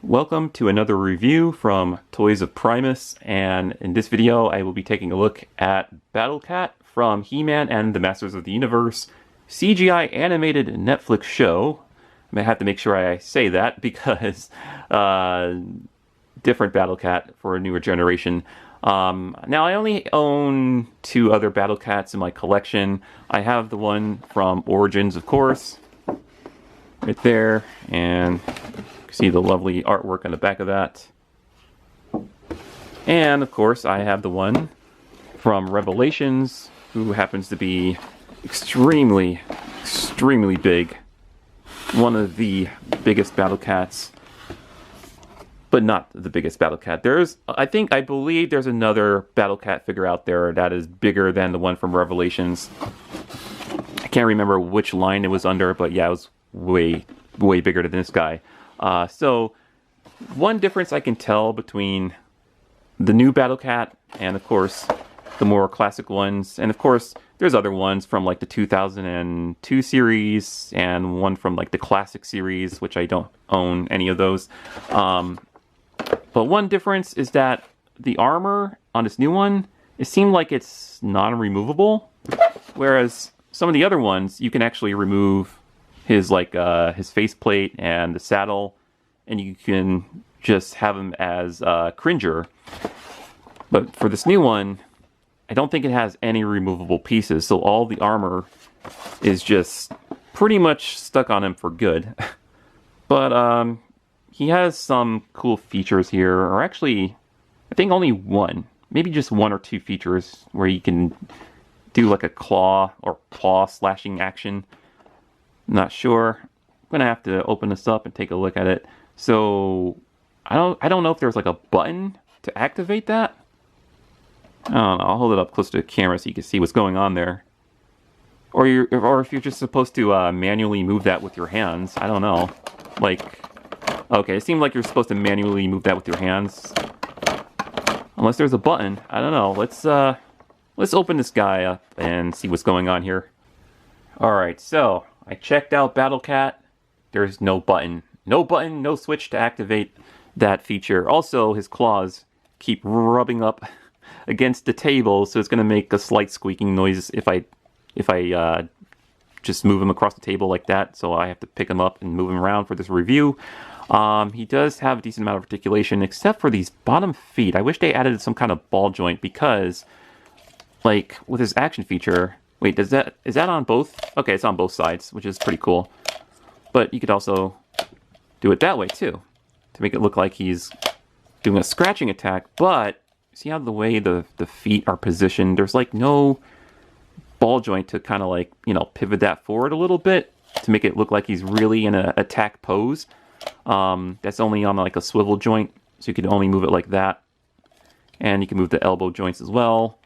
Welcome to another review from Toys of Primus, and in this video I will be taking a look at Battle Cat from He-Man and the Masters of the Universe CGI animated Netflix show. I may have to make sure I say that because different Battle Cat for a newer generation. Now I only own two other Battle Cats in my collection. I have the one from Origins, of course, right there, and see the lovely artwork on the back of that. And of course I have the one from Revelations, who happens to be extremely big. One of the biggest Battle Cats, but not the biggest Battle Cat. I believe there's another Battle Cat figure out there that is bigger than the one from Revelations. I can't remember which line it was under, but yeah, it was way bigger than this guy. So one difference I can tell between the new Battle Cat and of course the more classic ones, and of course there's other ones from like the 2002 series and one from like the classic series, which I don't own any of those. But one difference is that the armor on this new one, it seemed like it's non-removable, whereas some of the other ones you can actually remove his faceplate and the saddle, and you can just have him as Cringer. But for this new one, I don't think it has any removable pieces, so all the armor is just pretty much stuck on him for good. But he has some cool features here, or actually, I think only one, maybe just one or two features where you can do like a claw or paw slashing action. Not sure. I'm gonna have to open this up and take a look at it. So I don't know if there's like a button to activate that. I don't know. I'll hold it up close to the camera so you can see what's going on there. Or if you're just supposed to manually move that with your hands. I don't know. Okay, it seemed like you're supposed to manually move that with your hands. Unless there's a button. I don't know. Let's open this guy up and see what's going on here. Alright, so I checked out Battle Cat. There's no button. No button, no switch to activate that feature. Also, his claws keep rubbing up against the table, so it's going to make a slight squeaking noise if I just move him across the table like that. So I have to pick him up and move him around for this review. He does have a decent amount of articulation, except for these bottom feet. I wish they added some kind of ball joint, because, like, with his action feature... Wait, is that on both? Okay, it's on both sides, which is pretty cool. But you could also do it that way too, to make it look like he's doing a scratching attack. But see how the way the feet are positioned, there's like no ball joint to kind of like, you know, pivot that forward a little bit to make it look like he's really in an attack pose. That's only on like a swivel joint, so you can only move it like that. And you can move the elbow joints as well.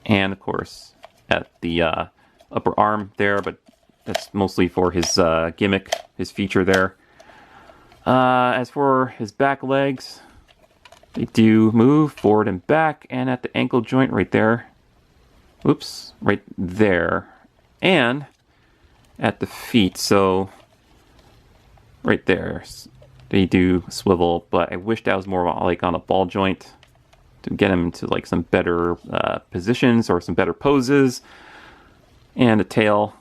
And of course, at the upper arm there, but that's mostly for his gimmick, his feature there. As for his back legs, they do move forward and back, and at the ankle joint right there. Oops, right there. And at the feet, so right there, they do swivel, but I wish that was more like on a ball joint, to get him into like some better positions or some better poses. And the tail,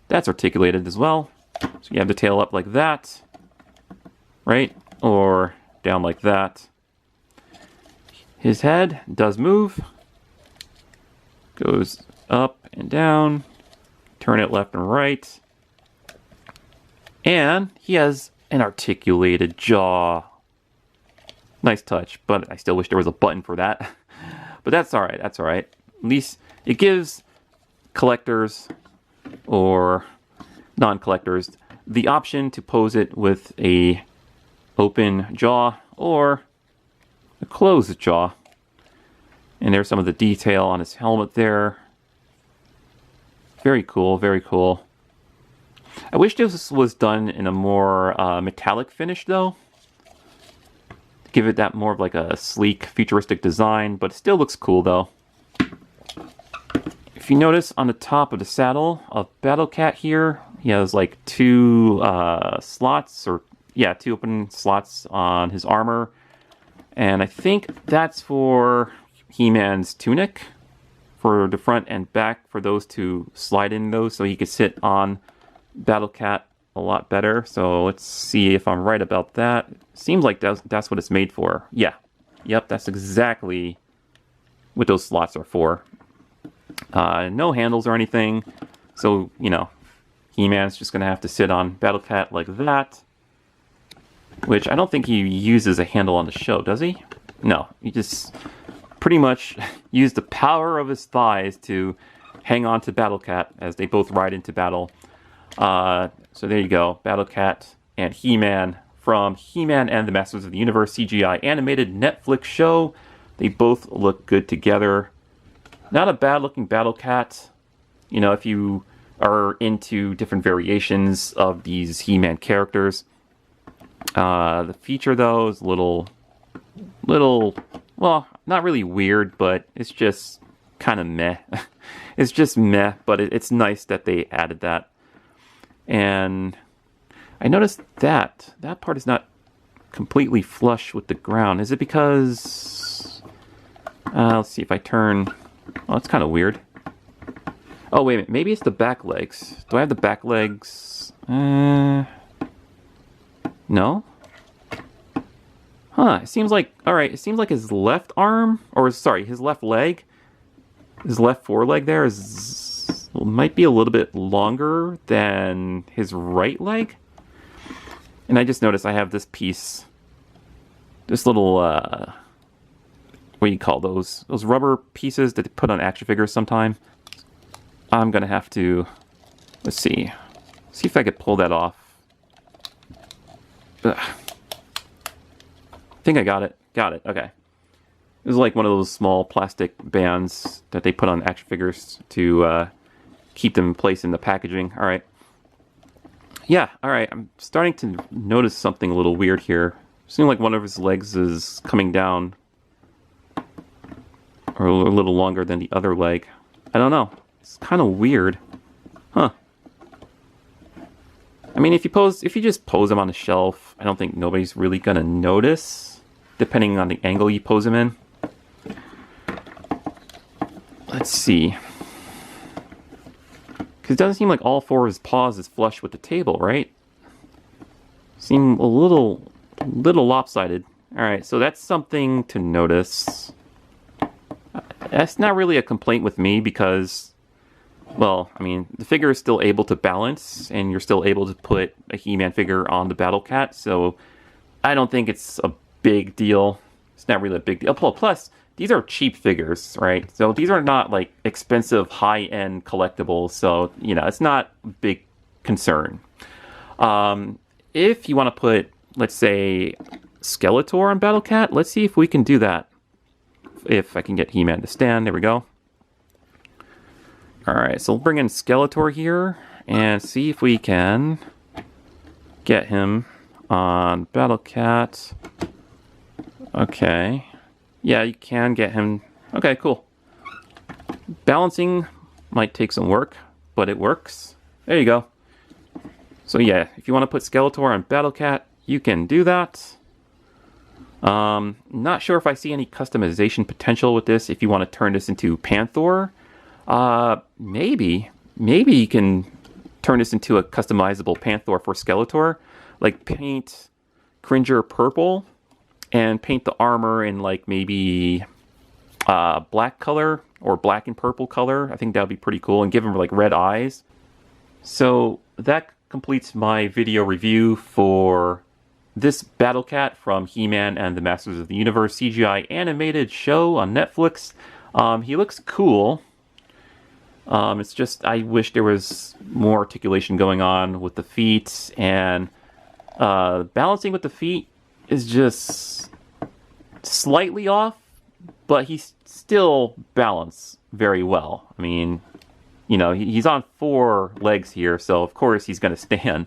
that's articulated as well. So you have the tail up like that, right? Or down like that. His head does move. Goes up and down. Turn it left and right. And he has an articulated jaw. Nice touch, but I still wish there was a button for that. But that's alright, that's alright. At least it gives collectors or non-collectors the option to pose it with a open jaw or a closed jaw. And there's some of the detail on his helmet there. Very cool, very cool. I wish this was done in a more metallic finish though. Give it that more of like a sleek, futuristic design, but it still looks cool though. If you notice on the top of the saddle of Battle Cat here, he has like two slots, or yeah, 2 open slots on his armor. And I think that's for He-Man's tunic, for the front and back, for those to slide in those, so he could sit on Battle Cat a lot better. So let's see if I'm right about that. Seems like that's what it's made for. Yeah. Yep, that's exactly what those slots are for. No handles or anything. So, you know, He-Man's just going to have to sit on Battle Cat like that. Which I don't think he uses a handle on the show, does he? No, he just pretty much used the power of his thighs to hang on to Battle Cat as they both ride into battle. So there you go, Battle Cat and He-Man from He-Man and the Masters of the Universe CGI animated Netflix show. They both look good together. Not a bad looking Battle Cat. You know, if you are into different variations of these He-Man characters. The feature though is a little, well, not really weird, but it's just kind of meh. It's just meh, but it's nice that they added that. And I noticed that part is not completely flush with the ground. Is it because... let's see if I turn... Oh, it's kind of weird. Oh, wait a minute. Maybe it's the back legs. Do I have the back legs? No? Huh, it seems like... Alright, it seems like his left arm... Or, sorry, his left leg... His left foreleg there is... might be a little bit longer than his right leg. And I just noticed I have this piece, this little, what do you call those? Those rubber pieces that they put on action figures sometime. I'm gonna have to, let's see if I could pull that off. Ugh. I think I got it. Okay. It was like one of those small plastic bands that they put on action figures to keep them in place in the packaging. All right. Yeah, all right. I'm starting to notice something a little weird here. Seems like one of his legs is coming down, or a little longer than the other leg. I don't know. It's kind of weird. Huh. I mean, if you just pose him on the shelf, I don't think nobody's really gonna notice, depending on the angle you pose him in. Let's see. Because it doesn't seem like all 4 of his paws is flush with the table, right? Seem a little lopsided. Alright, so that's something to notice. That's not really a complaint with me because, well, I mean, the figure is still able to balance, and you're still able to put a He-Man figure on the Battle Cat, so I don't think it's a big deal. It's not really a big deal. Plus, these are cheap figures, right? So these are not like expensive high-end collectibles. So, you know, it's not a big concern. If you want to put, let's say, Skeletor on Battle Cat, let's see if we can do that. If I can get He-Man to stand, there we go. All right, so we'll bring in Skeletor here and see if we can get him on Battle Cat. Okay. Yeah, you can get him. Okay, cool. Balancing might take some work, but it works. There you go. So yeah, if you want to put Skeletor on Battle Cat, you can do that. Not sure if I see any customization potential with this. If you want to turn this into Panther, maybe you can turn this into a customizable Panther for Skeletor. Like paint Cringer purple and paint the armor in like maybe black color or black and purple color. I think that would be pretty cool, and give him like red eyes. So that completes my video review for this Battle Cat from He-Man and the Masters of the Universe CGI animated show on Netflix. He looks cool. It's just, I wish there was more articulation going on with the feet, and balancing with the feet is just slightly off, but he's still balanced very well. I mean, you know, he's on 4 legs here, so of course he's going to stand.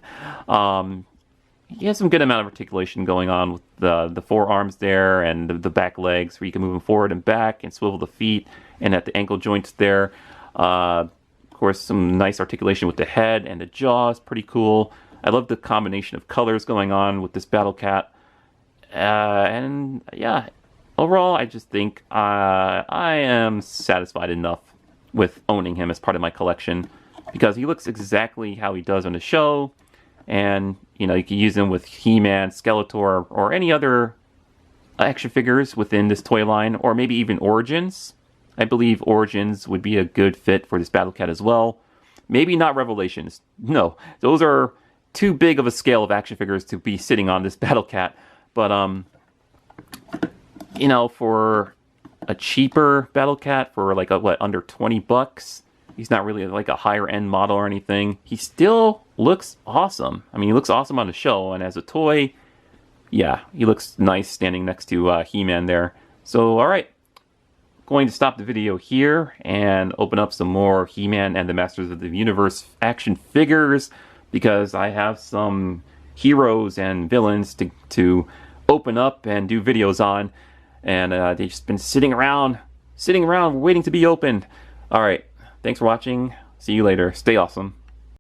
He has some good amount of articulation going on with the forearms there and the back legs, where you can move them forward and back and swivel the feet, and at the ankle joints there. Of course, some nice articulation with the head and the jaws, pretty cool. I love the combination of colors going on with this Battle Cat. And yeah, overall, I just think I am satisfied enough with owning him as part of my collection because he looks exactly how he does on the show. And, you know, you can use him with He-Man, Skeletor, or any other action figures within this toy line, or maybe even Origins. I believe Origins would be a good fit for this Battle Cat as well. Maybe not Revelations. No, those are too big of a scale of action figures to be sitting on this Battle Cat. But, you know, for a cheaper Battle Cat, for like a, under 20 bucks, he's not really like a higher end model or anything. He still looks awesome. I mean, he looks awesome on the show, and as a toy, yeah, he looks nice standing next to He-Man there. So, alright, going to stop the video here and open up some more He-Man and the Masters of the Universe action figures, because I have some heroes and villains to open up and do videos on, and they've just been sitting around waiting to be opened. Alright, thanks for watching. See you later. Stay awesome.